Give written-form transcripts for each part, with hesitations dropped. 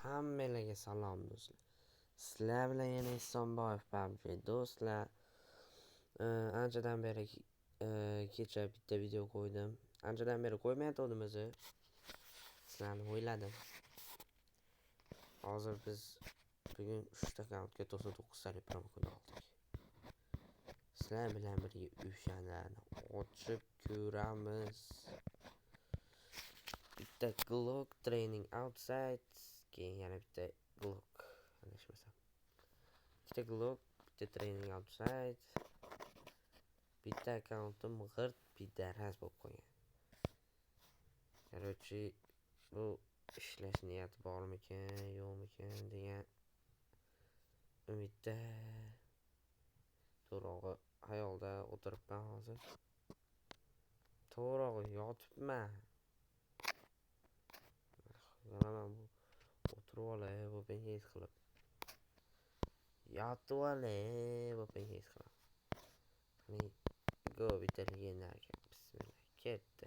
Hammalarga salom do'stlar. Sizlar bilan yana Ehsonboyev PUBG do'stlar. Anchadan beri kecha bitta video qo'ydim. Anchadan beri qo'ymayotgandim o'zi. Sizlarni o'yladim. Hozir biz bugun 3 ta akkauntga 99 ta promo oldik. Sizlar bilan birga o'shalarni ochib ko'ramiz. Bitta Glock training outside, keyin yana bitta Glock, adashmasam. Bitta Glock, bitta training outside. Bitta akkauntim g'irt pidaras bo'lib qolgan. Короче, bu ishlash niyati bormikan, yo'qmikan degan umidda to'g'ri hayolda o'tiribman hozir. To'g'ri yotibman. Yonaman bu o'tirib olay bu pengiz qilib. Yotib olay bu pengiz qilib. Qani go bitta legendarga. Bismillah. Ketdi.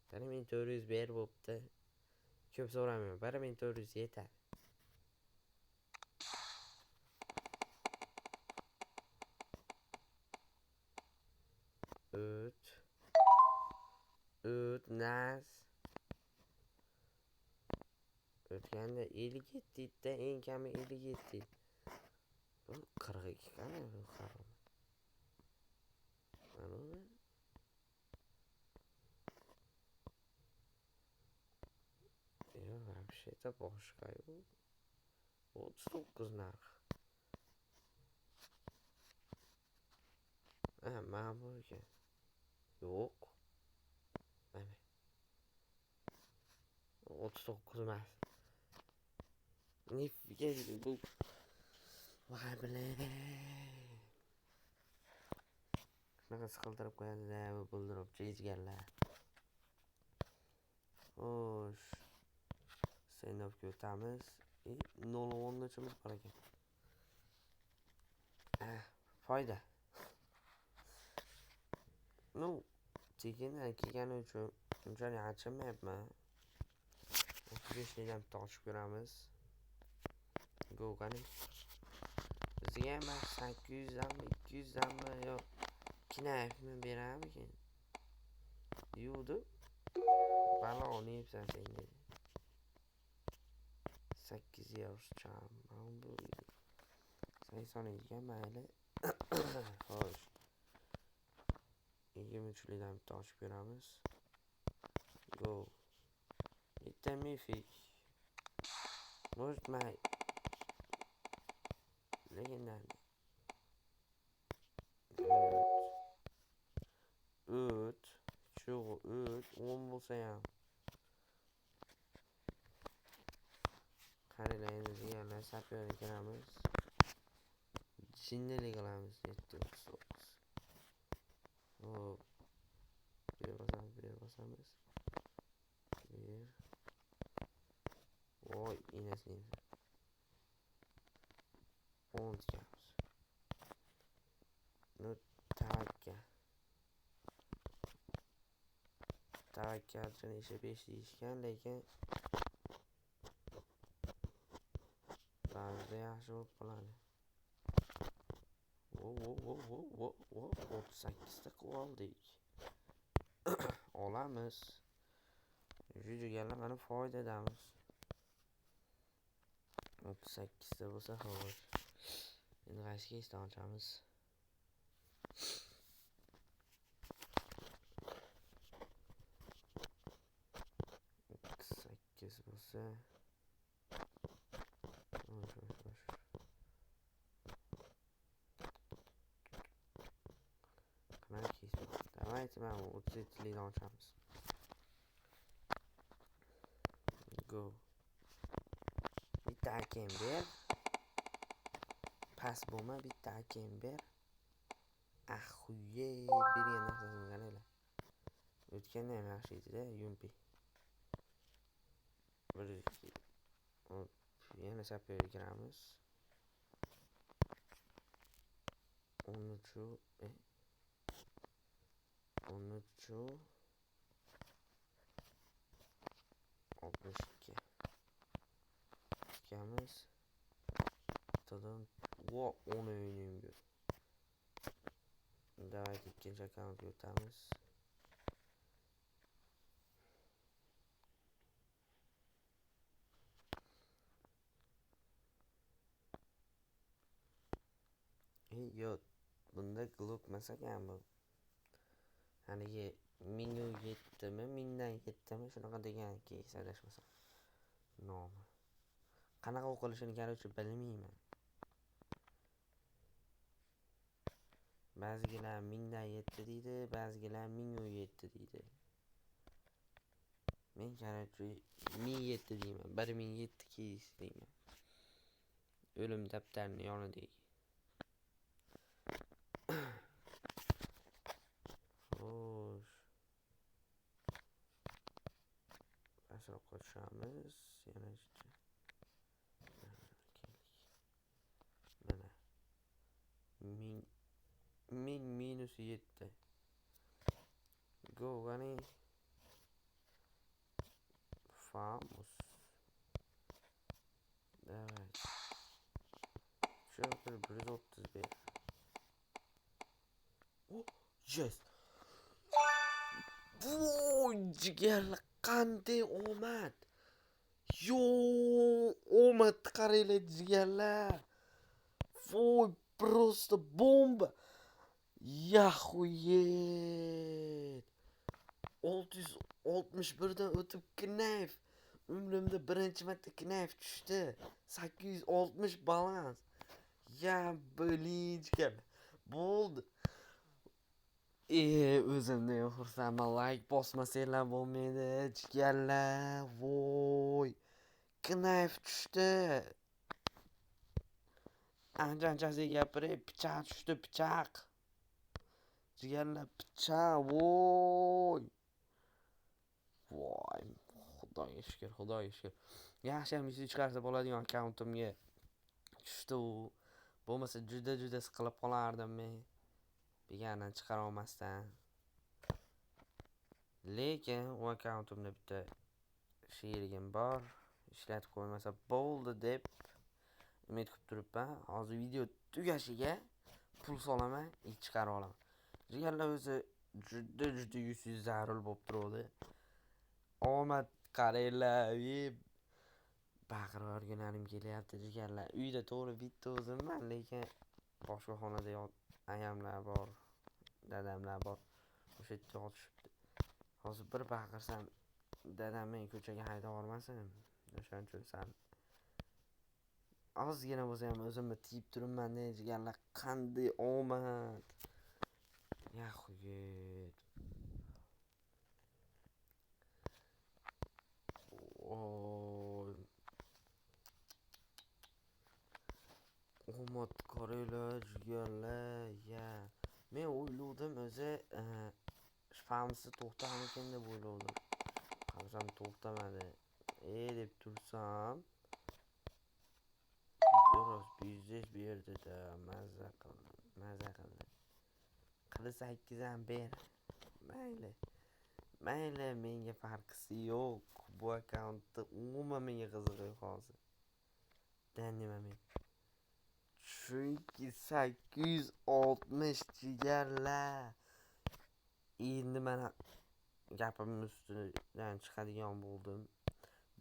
Qani 1400 ber bo'pti. Ko'p so'ramayman. 1400 yetadi. Nas. O'tganda 57 da eng kami 57. Bu 42 qani bu harom. Mana вообще-то boshqa-yu. 39 narx. Ma'murga. Yo'q. Mana. 39 emas. Nifiga bu. Voy bilan. Shunaqa siqiltirib qo'yadi-da bu buldirib chizganlar. Xo'sh. Senofga o'tamiz. 0.10 nacha bor ekan. Foyda. Ну, tekindan kelgani uchun unchalik achinmayapman. 35 dan bitta ochib ko'ramiz. Go qani. Bizga ham 800 danmi, 200 danmi yo kinayfmi beramikin? Yuvdi. Baloni yebsan senga. 8 yoshcham. Men bu 80 mayli. Xo'sh. 23 dan bitta ochib ko'ramiz. Go. Bitta mifik. Может, май. Legendarni. O't. Cho'g'i o't. 10 bo'lsa ham. Qaranglar endi deganlar sapyor ekanamiz. Jinnili qilamiz 739. Hop. Bir basamiz. Voy, inasini. 10 tikamiz. No, tavakkal ishi 5 deyishgan, lekin ba'zida yaxshi bo'lib qoladi. 38 ta qilib oldik. Olamiz. Jujuganlar mana foydadamiz. 38 ta bo'lsa xo'sh. Endi g'ashga ishdan ochamiz. 8 bo'lsa. Давайте мы 37 ochamiz. Go. Bitta akem ber. Pas bo'lma, bitta akem ber. Ahuye, bergan narsasini qaranglar. O'tganda ham yaxshi edi-da, yumpi. Yana sapyorga kiramiz. 13 13'u 62. Ikkamiz bittadan va 10 o'yinga. Давайте ikkinchi akkauntga o'tamiz. Yo'q, bunda glokmas ekan bu. Haligi 1007mi, 1007mi shunaqa deganki, hisoblashmasam. Nomi. Qanaqa o'qilishini короче bilmayman. Ba'zilar 1007 deydi, ba'zilar 1017 deydi. Men короче 1007 deyman. 1007 keys deyman. O'lim daftarining yonidagi. Xo'sh. Pastroqqa tushamiz. Yana mana 1000 minus 7. Go gani. Famous. Evet. Şöyle 131. Oh, yes. Voy, jigarlar qanday omad. Yo, omad qaranglar jigarlar. Voy, просто bomba. Yaxuyet. 661dan o'tib knayf. Umrimda birinchi marta knayf tushdi. 860 balans. Ya bilinchgan. Bo'ldi. O'zimdan xursandman. Like bosmasanglar bo'lmaydi. Jigarlar. Voy. Knayf tushdi. Ancha-anchasiga gapiray, pichoq tushdi, pichoq. Jigarlar, pichoq. Voy. Voy. Xudoga shukr, xudoga shukr. Yaxshiyam ishi chiqarsa bo'ladigan akkauntimga tushdi u. Bo'lmasa juda siqilib qolardim men. Degandan chiqara olmasdan. Lekin u akkauntimda bitta sherigim bor. Ishlatib qo'ymasa bo'ldi deb umid qilib turibman. Hozir video tugashiga pul solaman, chiqara olaman. Jigarlar o'zi juda yuzsiz zarur bo'lib turadi. Omad qaranglar, baqirib o'rganarim kelyapti jigarlar. Uyda to'g'ri bitta o'zimman, lekin boshqa xonada ayamlar bor, dadamlar bor. O'sha yerda yotishibdi. Hozir bir baqirsam, dadam meni ko'chaga haydab yubormasin. O'shaning uchun sal ozgina bo'lsa ham o'zimni tiyib turibman, jigarlar. Qanday omad. Yaxuyet. Omad qaranglar jigarlar. Ya. Men o'yladim o'zi spamsi to'xtamikin deb o'yladim. Qarasam to'xtamadi. Deb tursam biroz biznes berdi-da, mazza qildi. 48 ham ber. Mayli, menga farqisi yo'q. Bu akkauntda umuman menga qizig'i yo'q hozir. Nima men? Chunki 860 jigarlar. Endi mana gapimni ustidan chiqadigan bo'ldim.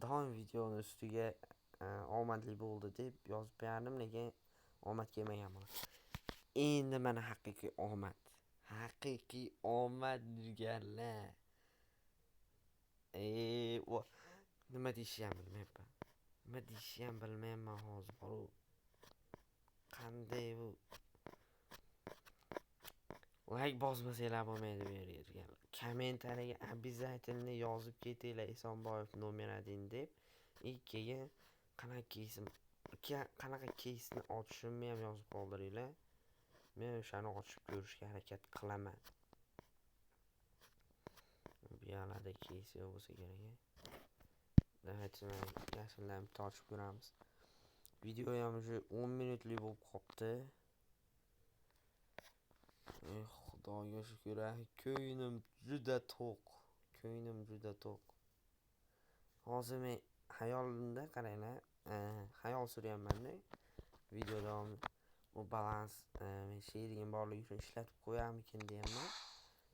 Doim videoni ustiga omadli bo'ldi deb yozib berdim, lekin omad kelmagan bo'lar. Endi mana haqiqiy omad. Haqiqiy omad jigarlar. Nima deyishni ham bilmayapman hozir. Qanday bu? Like bosmasanglar bo'lmaydi bu yerga jigarlar. Kommentariyaga обязательно yozib ketinglar Esonboyev nomer 1 deb. Keyin qanaqa keysni ochishimni ham yozib qoldiringlar. Men o'shani ochib ko'rishga harakat qilaman. Bu yerlarda keys yo'q bo'lsa kerak. Давайте yashinlarni ochib ko'ramiz. Video ham уже 10 minutlik bo'lib qopti. Xudoga shukr, ko'nglim juda to'q. Ko'nglim juda to'q. Hozir men hayolimda qaranglar, xayol suryapman-da. Video davom bu balans men she'rigim borligi uchun ishlatib qo'yarmikin deyapman.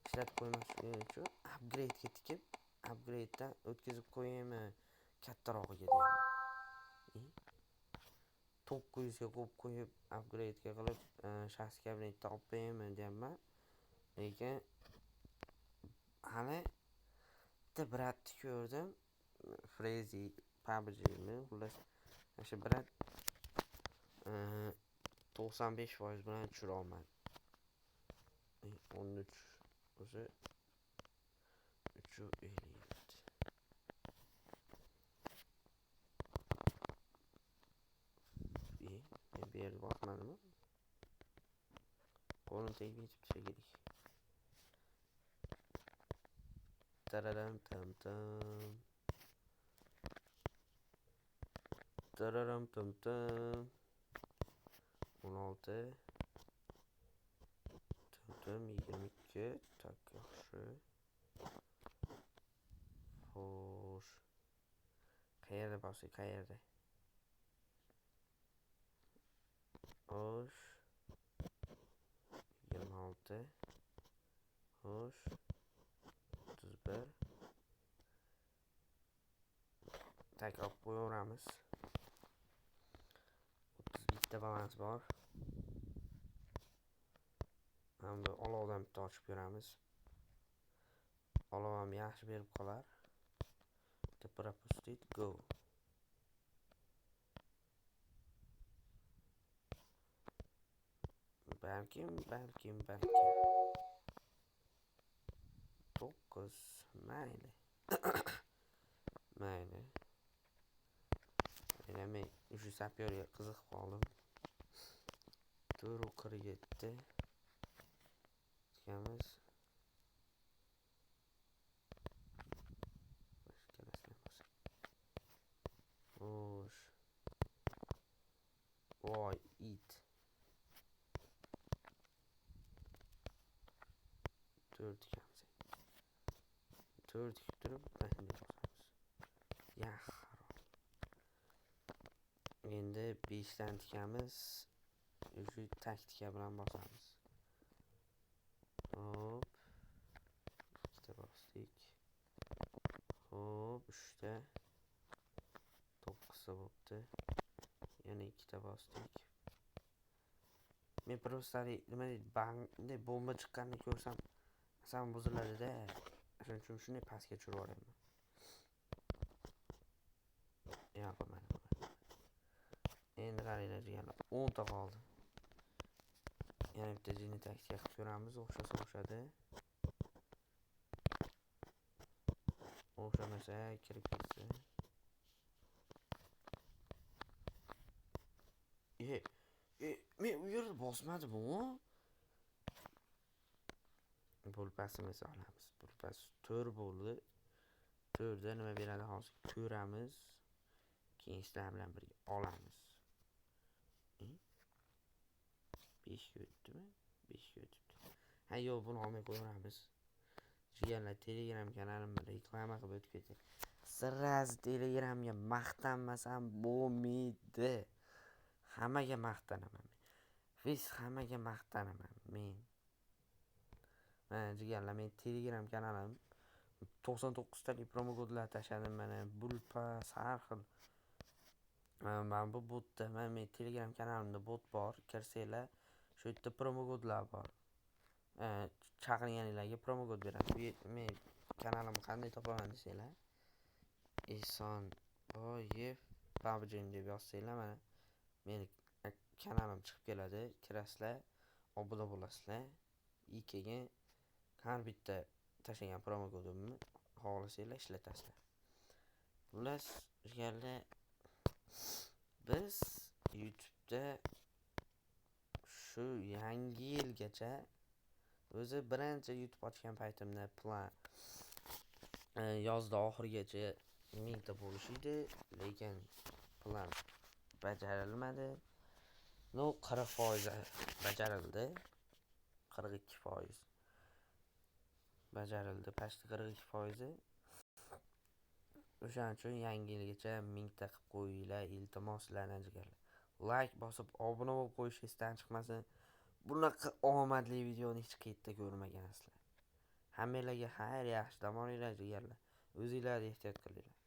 Ishlatib qo'ymasligim uchun upgrade ga tikib, upgrade'dan o'tkazib qo'yaymi kattarog'iga deyapman. 900 ga qo'yib upgrade ga qilib shaxsiy kabinetda olib qo'yaymi deyapman. Lekin hali bitta bratni ko'rdim. Frezi PUBG'ni xullas o'sha brat 95% bilan tushira olmadi. 13 o'zi 357. Men bu yerga bosmadimmi? Qo'lim tegib yetibdi shekilli. Tararam tam tam. Tararam tam tam. 16 tam 22 tak yaxshi. Xo'sh. Qayerda bosdik, qayerda? Xo'sh. 26. Xo'sh. 31. Tak olib qo'yaveramiz. 31 ta balans bor. Hamda olovdan bitta ochib ko'ramiz. Olov ham yaxshi berib qolar. Bitta propustit go. Balkim. 9 mayli. Mayli. Men shu sapyorga qiziqib qoldim. 447 tikamiz. Xo'sh. Voy, it. 4 tikamiz. 4 tikib turib, mana bosamiz. Yaxshi. Endi 5 dan tikamiz. Shu taktika bilan bosamiz. Hop. 2 ta bosdik. Hop, 3 ta. 9 ta bo'pti. Yana 2 ta bosdik. Men prostari nima deydi, bangda bomba chiqqanini ko'rsam, asabim buziladi-da. Shuning uchun shuni pastga tushirib yuboraman. Yo'q, mana. Endi qaranglar deganlar 10 ta qoldi. Yana bitta jini taktika qilib ko'ramiz, o'xshasa. O'xshamasa kirib ketsa. Men u yerda bosmadim-ku. Pulpasimizni olamiz. Pulpas 4 bo'ldi. 4 da nima beradi hozir ko'ramiz. Keyin sizlar bilan birga olamiz. 5 ga o'tdimi? 5 ga o'tibdi. Ha, yo'q, buni olmay qo'yamiz. Jigarlar, Telegram kanalimni reklama qilib o'tib ketdi. Sirraz Telegramga maqtanmasam bo'lmaydi. Hammaga maqtanaman. Hammaga maqtanaman men. Mana jigarlar, men Telegram kanalim 99 talik promo kodlar tashladim mana. Bulpas har xil. Mana bu botda, men Telegram kanalimda bot bor. Kirsanglar, shu yerda promo kodlar bor. Chaqirganinglarga promo kod beraman. Men kanalimni qanday topaman desanglar, Esonboyev PUBG deb yozsanglar, mana meni kanalim chiqib keladi. Kirasizlar, obuna bo'lasizlar. Keyin har bitta tashlagan promo kodimni xohlasanglar ishlatasizlar. Xullas, jigarlar, biz YouTube'da shu yangi yilgacha o'zi birinchi YouTube ochgan paytimda plan yozda oxirigacha 1000 ta bo'lish edi, lekin plan bajarilmadi. 40% bajarildi. 42%. bajarildi. Pashti 42%. O'shaning uchun yangi yilgacha 1000 ta qilib qo'yinglar, iltimos sizlardan jigarlar. Like bosib obuna bo'lib qo'yish esdan chiqmasin. Bunaqa omadli videoni hech qayerda ko'rmagansizlar. Hammalarga xayr, yaxshi dam olinglar jigarlar. O'zinglarga ehtiyot qilinglar.